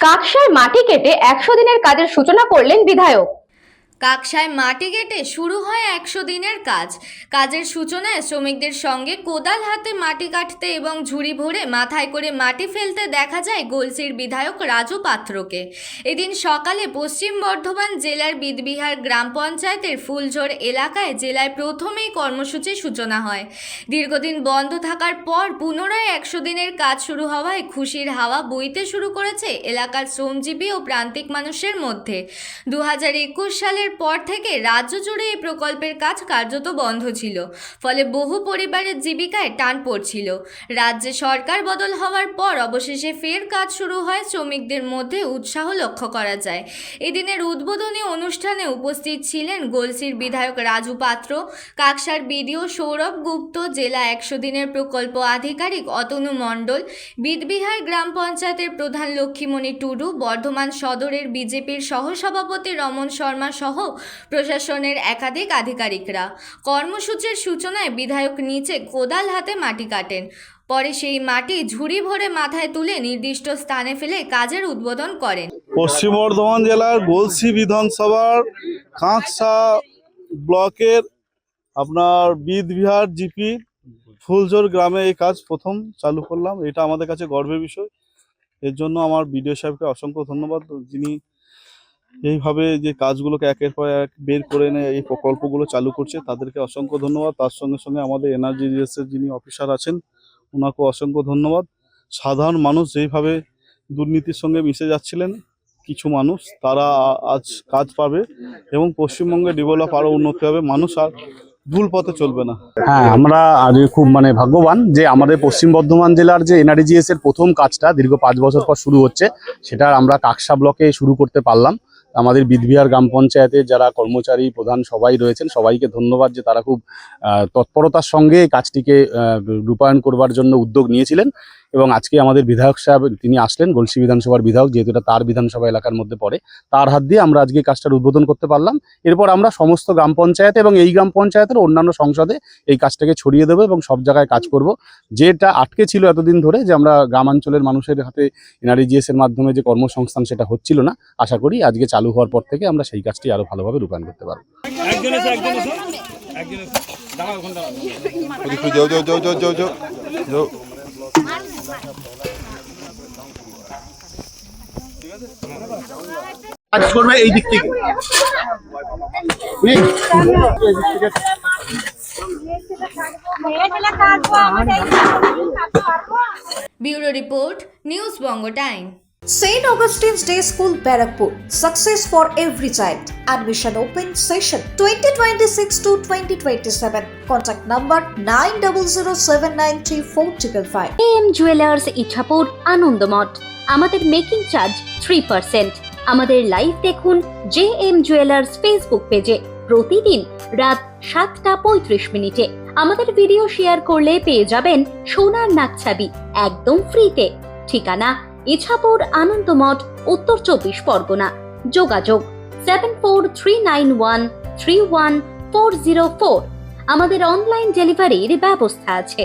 কাকসায় মাটি কেটে 100 দিনের কাজের সূচনা করলেন বিধায়ক। কাকসায় মাটি কেটে শুরু হয় 100 দিনের কাজের সূচনায় শ্রমিকদের সঙ্গে কোদাল হাতে মাটি কাটতে এবং ঝুড়ি ভরে মাথায় করে মাটি ফেলতে দেখা যায় গলসির বিধায়ক রাজু পাত্রকে। এদিন সকালে পশ্চিম বর্ধমান জেলার বিদবিহার গ্রাম পঞ্চায়েতের ফুলঝোর এলাকায় জেলায় প্রথমেই কর্মসূচির সূচনা হয়। দীর্ঘদিন বন্ধ থাকার পর পুনরায় 100 দিনের কাজ শুরু হওয়ায় খুশির হাওয়া বইতে শুরু করেছে এলাকার শ্রমজীবী ও প্রান্তিক মানুষের মধ্যে। 2021 সালের পর থেকে রাজ্য জুড়ে এই প্রকল্পের কাজ কার্যত বন্ধ ছিল, ফলে বহু পরিবারের জীবিকায় টান পড়ছিল। রাজ্যে সরকার বদল হওয়ার পর অবশেষে ফের কাজ শুরু হয়। শ্রমিকদের মধ্যে উৎসাহ লক্ষ্য করা যায়। এদিনের উদ্বোধনী অনুষ্ঠানে উপস্থিত ছিলেন গলসির বিধায়ক রাজু পাত্র, কাকসার বিডিও সৌরভ গুপ্ত, জেলা 100 দিনের প্রকল্প আধিকারিক অতনু মণ্ডল, বিদবিহার গ্রাম পঞ্চায়েতের প্রধান লক্ষ্মীমণি টুডু, বর্ধমান সদরের বিজেপির সহসভাপতি রমন শর্মা সহ প্রশাসনের একাধিক আধিকারিকরা। কর্মসূচির সূচনায় বিধায়ক নিচে কোদাল হাতে মাটি কাটেন, পরে সেই মাটি ঝুড়ি ভরে মাথায় তুলে নির্দিষ্ট স্থানে ফেলে কাজের উদ্বোধন করেন। পশ্চিম বর্ধমান জেলার গলসি বিধানসভার কাঁকসা ব্লকের আপনার বিদবিহার জিপি ফুলঝোর গ্রামে এই কাজ প্রথম চালু করলাম। এটা আমাদের কাছে গর্বের বিষয়। এর জন্য আমার বিডিও সাহেবকে অসংখ্য ধন্যবাদ, যিনি এইভাবে যে কাজগুলোকে একের পর এক বের করে এনে এই প্রকল্পগুলো চালু করছে, তাদেরকে অসংখ্য ধন্যবাদ। তার সঙ্গে সঙ্গে আমাদের এনআরজিএসের যিনি অফিসার আছেন, ওনাকেও অসংখ্য ধন্যবাদ। সাধারণ মানুষ যেইভাবে দুর্নীতির সঙ্গে মিশে যাচ্ছিলেন কিছু মানুষ, তারা আজ কাজ পাবে এবং পশ্চিমবঙ্গে ডেভেলপ আরও উন্নতি হবে, মানুষ আর ভুল পথে চলবে না। হ্যাঁ, আমরা আজ খুব ভাগ্যবান যে আমাদের পশ্চিম বর্ধমান জেলার যে এনআরজিএস এর প্রথম কাজটা দীর্ঘ 5 বছর পর শুরু হচ্ছে, সেটা আমরা কাকসা ব্লকে শুরু করতে পারলাম। আমাদের বিদবিহার গ্রাম পঞ্চায়েতের যারা কর্মচারী প্রধান সবাই রয়েছেন, সবাইকে ধন্যবাদ যে তারা খুব তৎপরতার সঙ্গে কাজটিকে রূপায়ণ করবার জন্য উদ্যোগ নিয়েছিলেন। এবং আজকে আমাদের বিধায়ক সাহেব তিনি আসলেন, গলসি বিধানসভার বিধায়ক, যেহেতু এটা তার বিধানসভা এলাকার মধ্যে পড়ে, তার হাত দিয়ে আমরা আজকে কাজটার উদ্বোধন করতে পারলাম। এরপর আমরা সমস্ত গ্রাম পঞ্চায়েত এবং এই গ্রাম পঞ্চায়েতের অন্যান্য সংসদে এই কাজটাকে ছড়িয়ে দেবো এবং সব জায়গায় কাজ করব। যেটা আটকে ছিল এতদিন ধরে, যে আমরা গ্রামাঞ্চলের মানুষের হাতে এনআরজিএস এর মাধ্যমে যে কর্মসংস্থান সেটা হচ্ছিল না, আশা করি আজকে চালু হওয়ার পর থেকে আমরা সেই কাজটি আরো ভালোভাবে রূপায়ণ করতে পারবো। কাজ করবে এই দিক থেকে। Bureau report, news Banga time. St. Augustine's Day School, Barakpur. Success for every child. Admission open session 2026 to 2027. Contact number 9007934555. JM jewellers Ichhapur Anandamath. আমাদের মেকিং চার্জ 3%। আমাদের লাইভ দেখুন JM জুয়েলার্স ফেসবুক পেজে প্রতিদিন রাত 7:35 আমাদের ভিডিও শেয়ার করলে পেয়ে যাবেন সোনার নাকছাবি একদম ফ্রিতে। ঠিকানা ইছাপুর আনন্দমঠ, উত্তর 24 পরগনা। যোগাযোগ 7439131404। আমাদের অনলাইন ডেলিভারির ব্যবস্থা আছে।